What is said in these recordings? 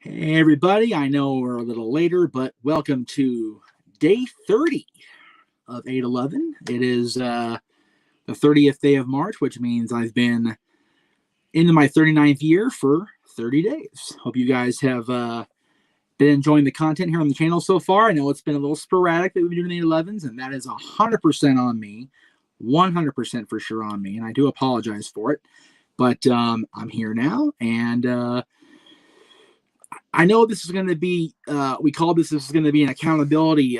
Hey everybody, I know we're a little later, but welcome to day 30 of 8/11. It is the 30th day of March, which means I've been into my 39th year for 30 days. Hope you guys have been enjoying the content here on the channel so far. I know it's been a little sporadic that we've been doing the 8/11s, and that is 100% on me, 100% for sure on me, and I do apologize for it. But I'm here now, and I know this is going to be, we call this is going to be an accountability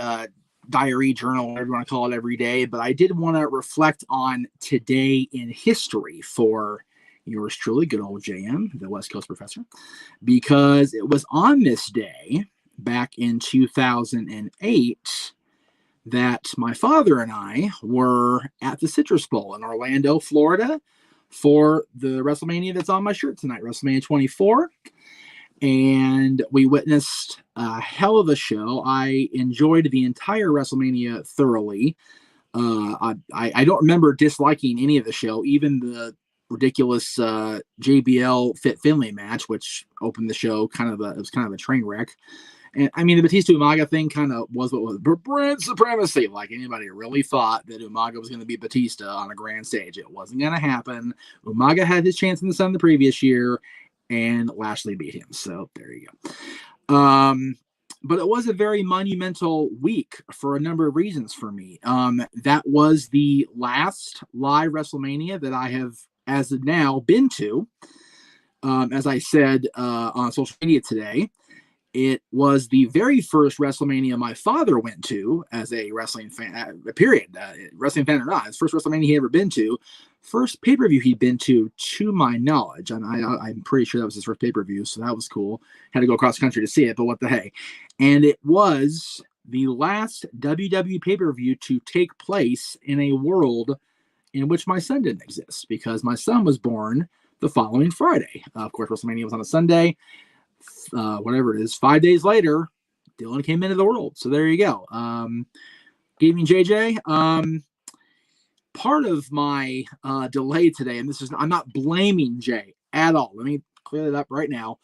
diary, journal, whatever you want to call it, every day. But I did want to reflect on today in history for yours truly, good old JM, the West Coast professor, because it was on this day back in 2008 that my father and I were at the Citrus Bowl in Orlando, Florida, for the WrestleMania that's on my shirt tonight, WrestleMania 24. And we witnessed a hell of a show. I enjoyed the entire WrestleMania thoroughly. I don't remember disliking any of the show, even the ridiculous JBL Fit Finlay match, which opened the show. It was kind of a train wreck. And I mean, the Batista Umaga thing kind of was what was brand supremacy. Like anybody really thought that Umaga was going to be Batista on a grand stage. It wasn't going to happen. Umaga had his chance in the sun the previous year, and Lashley beat him. So there you go. But it was a very monumental week for a number of reasons for me. That was the last live WrestleMania that I have, as of now, been to. As I said on social media today, it was the very first WrestleMania my father went to as a wrestling fan, period. Wrestling fan or not, his first WrestleMania he ever been to. First pay-per-view he'd been to my knowledge. I'm pretty sure that was his first pay-per-view, so that was cool. Had to go across the country to see it, but what the hey. And it was the last WWE pay-per-view to take place in a world in which my son didn't exist, because my son was born the following Friday. Of course, WrestleMania was on a Sunday. Whatever it is, 5 days later, Dylan came into the world. So there you go. Good evening, JJ. Part of my delay today, and I'm not blaming Jay at all. Let me clear that up right now.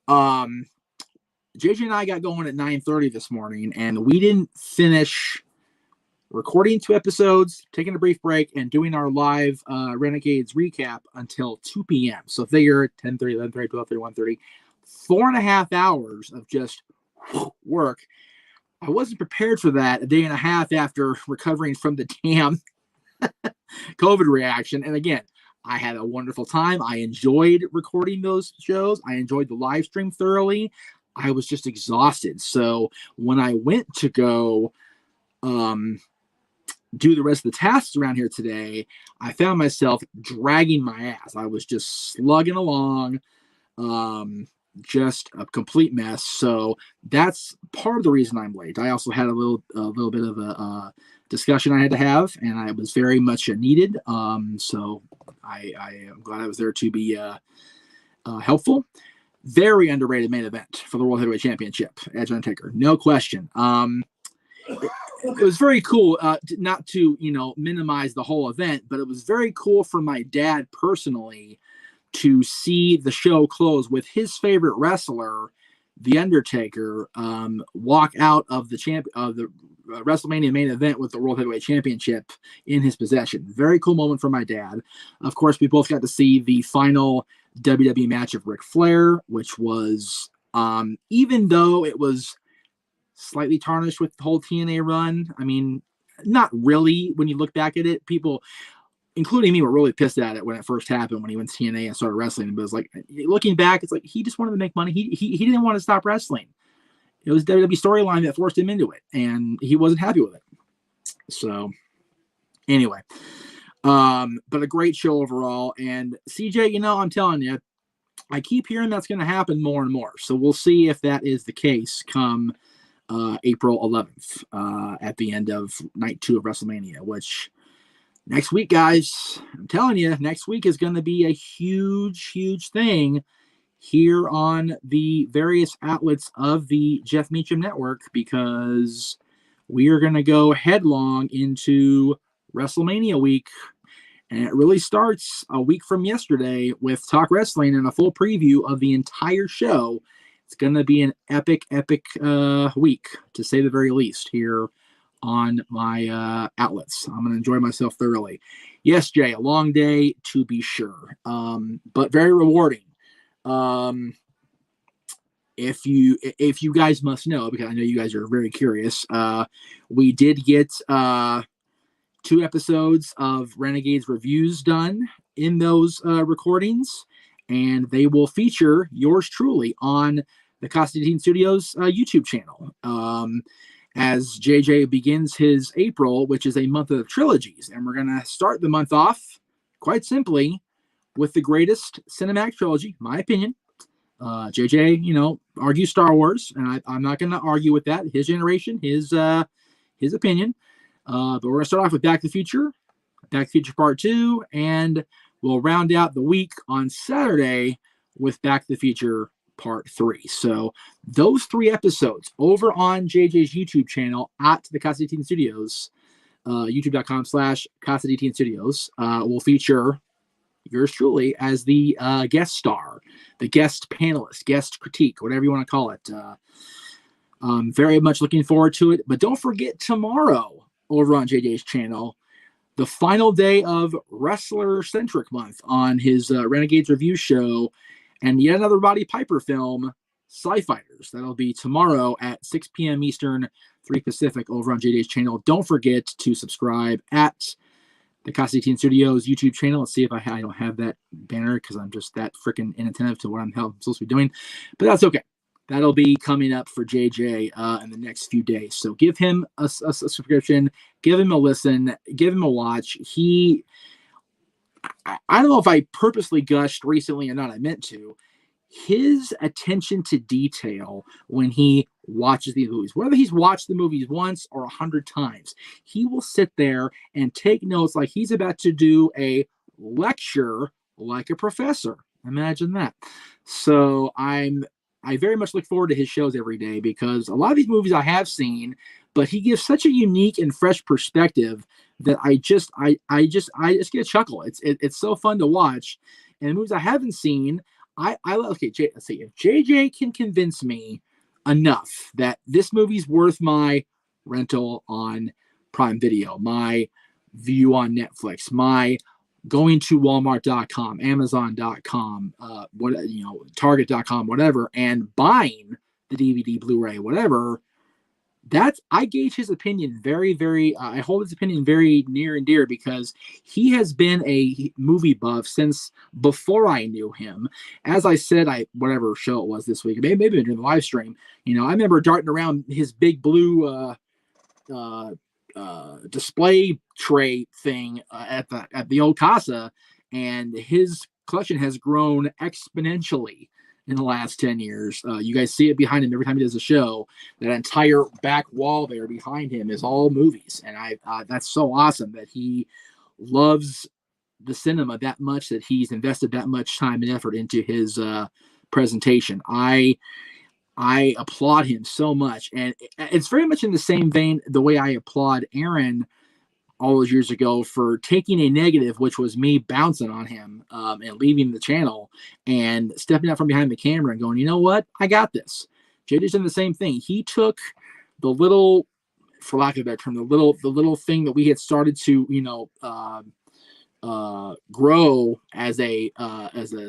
JJ and I got going at 9:30 this morning, and we didn't finish recording 2 episodes, taking a brief break, and doing our live Renegades recap until 2 p.m. So figure 10:30, 11:30, 12:30, 1:30. 4.5 hours of just work. I wasn't prepared for that a day and a half after recovering from the damn COVID reaction. And again, I had a wonderful time. I enjoyed recording those shows. I enjoyed the live stream thoroughly. I was just exhausted. So when I went to go do the rest of the tasks around here today, I found myself dragging my ass. I was just slugging along. Just a complete mess. So that's part of the reason I'm late. I also had a little bit of a discussion I had to have, and I was very much needed. So I am glad I was there to be helpful. Very underrated main event for the World Heavyweight Championship, Edge Undertaker, no question. It was very cool, not to minimize the whole event, but it was very cool for my dad personally to see the show close with his favorite wrestler, The Undertaker, walk out of the WrestleMania main event with the World Heavyweight Championship in his possession. Very cool moment for my dad. Of course, we both got to see the final WWE match of Ric Flair, which was, even though it was slightly tarnished with the whole TNA run, I mean, not really when you look back at it. People, including me, were really pissed at it when it first happened, when he went to TNA and started wrestling. But it's like, looking back, it's like he just wanted to make money. He didn't want to stop wrestling. It was WWE storyline that forced him into it, and he wasn't happy with it. So anyway, but a great show overall. And CJ, I'm telling you, I keep hearing that's going to happen more and more. So we'll see if that is the case come April 11th at the end of night 2 of WrestleMania, which next week, guys, I'm telling you, next week is going to be a huge, huge thing here on the various outlets of the Jeff Meacham Network, because we are going to go headlong into WrestleMania week. And it really starts a week from yesterday with Talk Wrestling and a full preview of the entire show. It's going to be an epic week, to say the very least, here on my outlets. I'm going to enjoy myself thoroughly. Yes, Jay, a long day to be sure, but very rewarding. If you guys must know, because I know you guys are very curious, we did get 2 episodes of Renegades reviews done in those recordings, and they will feature yours truly on the Constantine Studios YouTube channel. As JJ begins his April, which is a month of trilogies, and we're going to start the month off quite simply with the greatest cinematic trilogy, my opinion. JJ, argues Star Wars, and I'm not going to argue with that. His generation, his opinion. But we're going to start off with Back to the Future Part 2, and we'll round out the week on Saturday with Back to the Future Part 3. So those 3 episodes over on JJ's YouTube channel at the Constantine Studios, youtube.com/Constantine Studios, will feature yours truly as the guest star, the guest panelist, guest critique, whatever you want to call it. Very much looking forward to it. But don't forget, tomorrow over on JJ's channel, the final day of Wrestler-centric month on his Renegades review show, and yet another Roddy Piper film, Sci Fighters. That'll be tomorrow at 6 p.m. Eastern, 3 Pacific over on JJ's channel. Don't forget to subscribe at the Constantine Studios YouTube channel. Let's see if I don't have that banner because I'm just that freaking inattentive to what I'm supposed to be doing. But that's okay. That'll be coming up for JJ in the next few days. So give him a subscription, give him a listen, give him a watch. I don't know if I purposely gushed recently or not. I meant to. His attention to detail when he watches these movies, whether he's watched the movies once or 100 times, he will sit there and take notes like he's about to do a lecture like a professor. Imagine that. So I very much look forward to his shows every day, because a lot of these movies I have seen, but he gives such a unique and fresh perspective that I just get a chuckle. It's so fun to watch. And the movies I haven't seen, let's see, if JJ can convince me enough that this movie's worth my rental on Prime Video, my view on Netflix, my going to Walmart.com, Amazon.com, Target.com, whatever, and buying the DVD, Blu-ray, whatever, I gauge his opinion very, very, I hold his opinion very near and dear, because he has been a movie buff since before I knew him. As I said, whatever show it was this week, maybe during the live stream, I remember darting around his big blue display tray thing at the old Casa, and his collection has grown exponentially in the last 10 years. You guys see it behind him every time he does a show. That entire back wall there behind him is all movies, and that's so awesome that he loves the cinema that much, that he's invested that much time and effort into his presentation. I applaud him so much, and it's very much in the same vein the way I applaud Aaron all those years ago for taking a negative, which was me bouncing on him and leaving the channel, and stepping out from behind the camera and going, you know what, I got this. JJ's done the same thing. He took the little, for lack of a better term, the little thing that we had started to, grow as a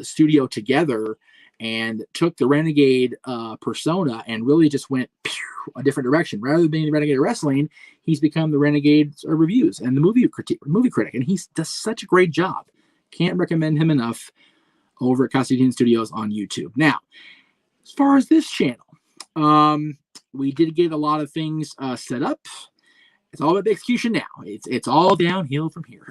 studio together, and took the Renegade persona and really just went a different direction. Rather than being the Renegade Wrestling, he's become the Renegade reviews and the movie critic, and he does such a great job. Can't recommend him enough over at Constantine Studios on YouTube. Now, as far as this channel, we did get a lot of things set up. It's all about the execution now. It's all downhill from here.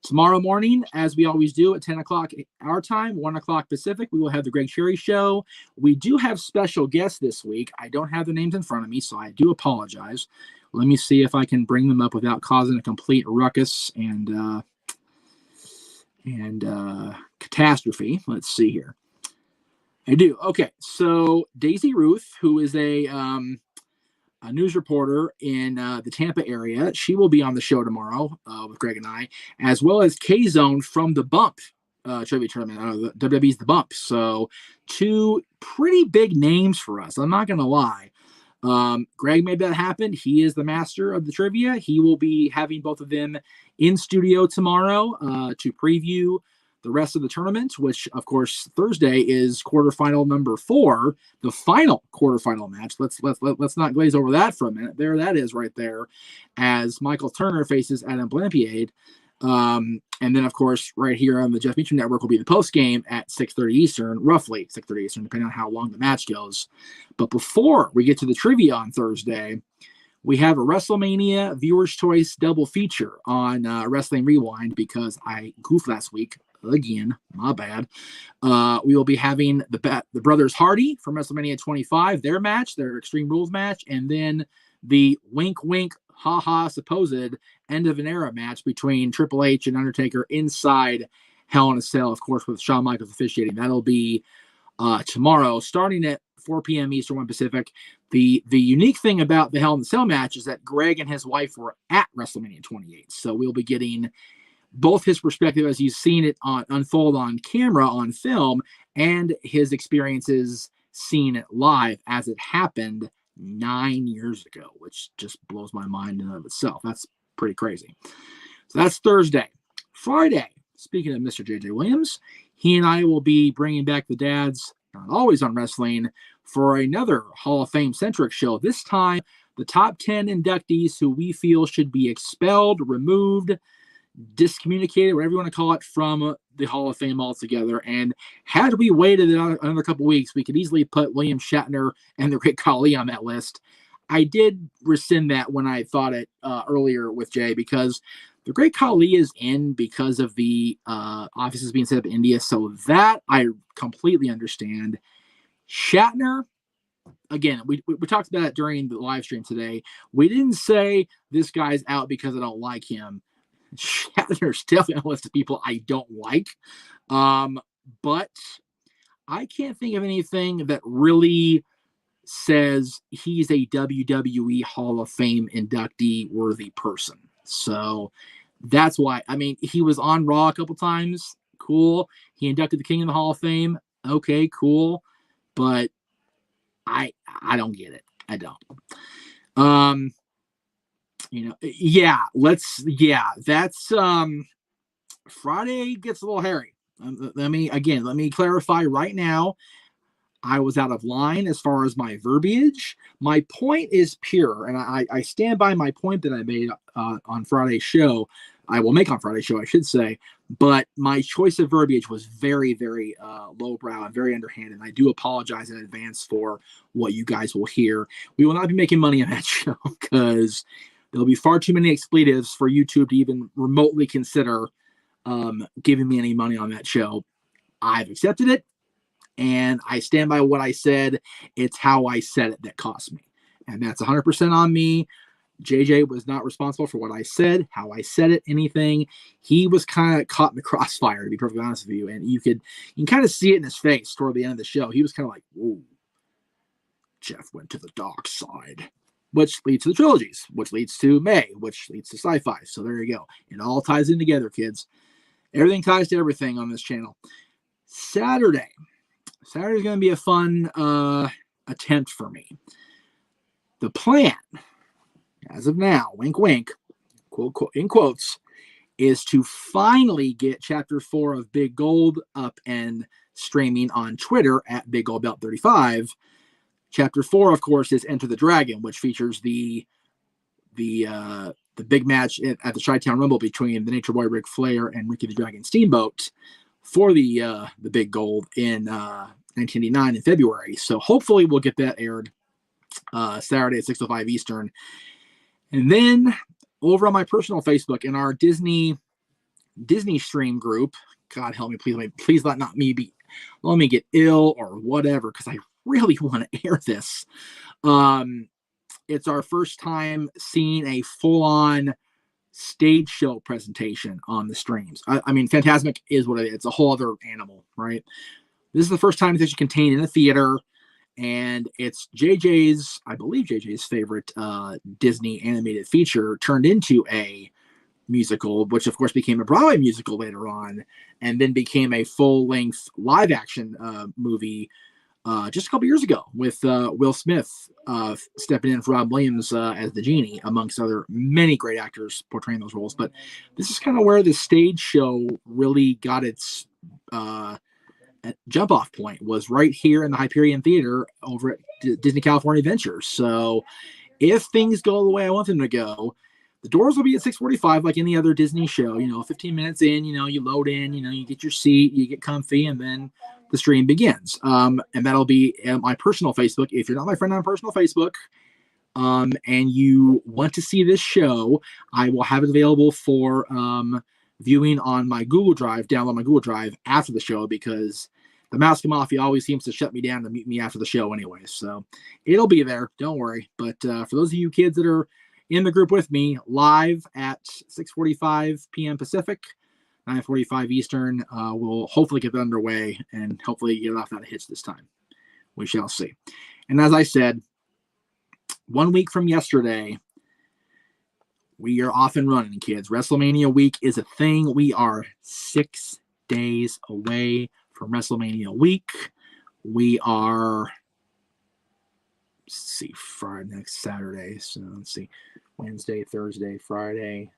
Tomorrow morning, as we always do at 10 o'clock our time, 1 o'clock Pacific, we will have the Greg Cherry Show. We do have special guests this week. I don't have the names in front of me, so I do apologize. Let me see if I can bring them up without causing a complete ruckus and catastrophe. Let's see here. I do. Okay, so Daisy Ruth, who is a news reporter in the Tampa area. She will be on the show tomorrow with Greg and I, as well as K-Zone from The Bump. trivia tournament. The WWE's The Bump. So 2 pretty big names for us. I'm not going to lie. Greg made that happen. He is the master of the trivia. He will be having both of them in studio tomorrow to preview the rest of the tournament, which, of course, Thursday is quarterfinal number 4, the final quarterfinal match. Let's not glaze over that for a minute. There that is right there, as Michael Turner faces Adam Blampied. And then, of course, right here on the Jeff Meacham Network will be the post game at 6:30 Eastern, roughly 6:30 Eastern, depending on how long the match goes. But before we get to the trivia on Thursday, we have a WrestleMania Viewers' Choice double feature on Wrestling Rewind because I goofed last week. Again, my bad. We will be having the Brothers Hardy from WrestleMania 25, their match, their Extreme Rules match, and then the wink, wink, ha-ha supposed end of an era match between Triple H and Undertaker inside Hell in a Cell, of course, with Shawn Michaels officiating. That'll be tomorrow, starting at 4 p.m. Eastern, 1 Pacific. The unique thing about the Hell in a Cell match is that Greg and his wife were at WrestleMania 28, so we'll be getting both his perspective as he's seen it unfold on camera, on film, and his experiences seeing it live as it happened 9 years ago, which just blows my mind in and of itself. That's pretty crazy. So that's Thursday. Friday, speaking of Mr. J.J. Williams, he and I will be bringing back the dads, not always on wrestling, for another Hall of Fame-centric show. This time, the top 10 inductees who we feel should be expelled, removed, discommunicated, whatever you want to call it, from the Hall of Fame altogether. And had we waited another couple weeks, we could easily put William Shatner and the Great Khali on that list. I did rescind that when I thought it earlier with Jay, because the Great Khali is in because of the offices being set up in India, so that I completely understand. Shatner, again, we talked about it during the live stream today. We didn't say this guy's out because I don't like him. Shatner's definitely on a list of people I don't like. But I can't think of anything that really says he's a WWE Hall of Fame inductee worthy person. So that's why. I mean, he was on Raw a couple times. Cool. He inducted the King in the Hall of Fame. Okay, cool. But I don't get it. I don't. That's Friday gets a little hairy. Let me clarify right now. I was out of line as far as my verbiage. My point is pure, and I stand by my point that I made on Friday's show. I will make on Friday's show, I should say. But my choice of verbiage was very, very lowbrow and very underhanded. And I do apologize in advance for what you guys will hear. We will not be making money on that show because there'll be far too many expletives for YouTube to even remotely consider giving me any money on that show. I've accepted it, and I stand by what I said. It's how I said it that cost me. And that's 100% on me. JJ was not responsible for what I said, how I said it, anything. He was kind of caught in the crossfire, to be perfectly honest with you. And you can kind of see it in his face toward the end of the show. He was kind of like, whoa, Jeff went to the dark side. Which leads to the trilogies, which leads to May, which leads to sci-fi. So there you go. It all ties in together, kids. Everything ties to everything on this channel. Saturday's going to be a fun attempt for me. The plan, as of now, wink, wink, quote, in quotes, is to finally get Chapter 4 of Big Gold up and streaming on Twitter at Big Gold Belt 35. Chapter 4, of course, is Enter the Dragon, which features the big match at the Chi-Town Rumble between the Nature Boy Ric Flair and Ricky the Dragon Steamboat for the Big Gold in 1989 in February. So hopefully we'll get that aired Saturday at 6:05 Eastern. And then over on my personal Facebook in our Disney stream group, God help me, please let me get ill or whatever, because I really want to air this. It's our first time seeing a full-on stage show presentation on the streams. I mean, Fantasmic is what it is. It's a whole other animal, right? This is the first time it's actually contained in a theater, and it's I believe JJ's favorite Disney animated feature turned into a musical, which of course became a Broadway musical later on, and then became a full-length live-action movie just a couple years ago with Will Smith stepping in for Rob Williams as the genie, amongst other many great actors portraying those roles. But this is kind of where the stage show really got its jump off point, was right here in the Hyperion Theater over at Disney California Adventure. So if things go the way I want them to go, the doors will be at 6:45 like any other Disney show. 15 minutes in, you load in, you get your seat, you get comfy, and then the stream begins. And that'll be at my personal Facebook. If you're not my friend on personal Facebook, and you want to see this show, I will have it available for viewing on my Google Drive, download my Google Drive after the show, because the Mouse Mafia always seems to shut me down and mute me after the show anyway. So it'll be there. Don't worry. But for those of you kids that are in the group with me, live at 6:45 p.m. Pacific, 9:45 Eastern, we'll hopefully get that underway and hopefully get it off that hitch this time. We shall see. And as I said, 1 week from yesterday, we are off and running, kids. WrestleMania week is a thing. We are 6 days away from WrestleMania week. We are, let's see, Friday, next Saturday. So let's see, Wednesday, Thursday, Friday.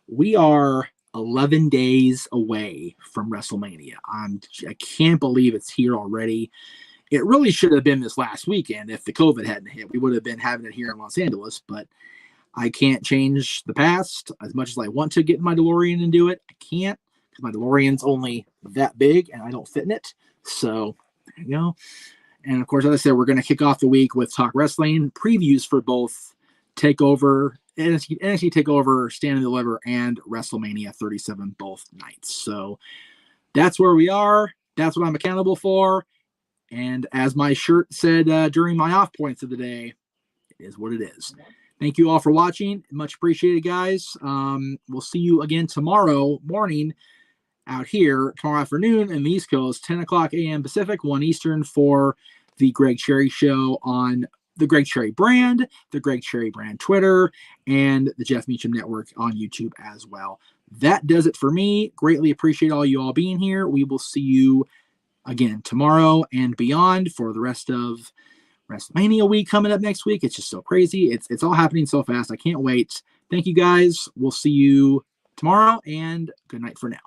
We are 11 days away from WrestleMania. I can't believe it's here already. It really should have been this last weekend if the COVID hadn't hit. We would have been having it here in Los Angeles, but I can't change the past. As much as I want to get in my DeLorean and do it, I can't, because my DeLorean's only that big and I don't fit in it. So, there you go. And of course, as I said, we're going to kick off the week with Talk Wrestling previews for both NXT TakeOver, Stand and Deliver, and WrestleMania 37 both nights. So that's where we are. That's what I'm accountable for. And as my shirt said during my off points of the day, it is what it is. Thank you all for watching. Much appreciated, guys. We'll see you again tomorrow morning out here, tomorrow afternoon in the East Coast, 10 o'clock a.m. Pacific, 1 Eastern, for the Greg Cherry Show on the Greg Cherry brand, the Greg Cherry brand Twitter, and the Jeff Meacham Network on YouTube as well. That does it for me. Greatly appreciate all you all being here. We will see you again tomorrow and beyond for the rest of WrestleMania week coming up next week. It's just so crazy. It's all happening so fast. I can't wait. Thank you, guys. We'll see you tomorrow, and good night for now.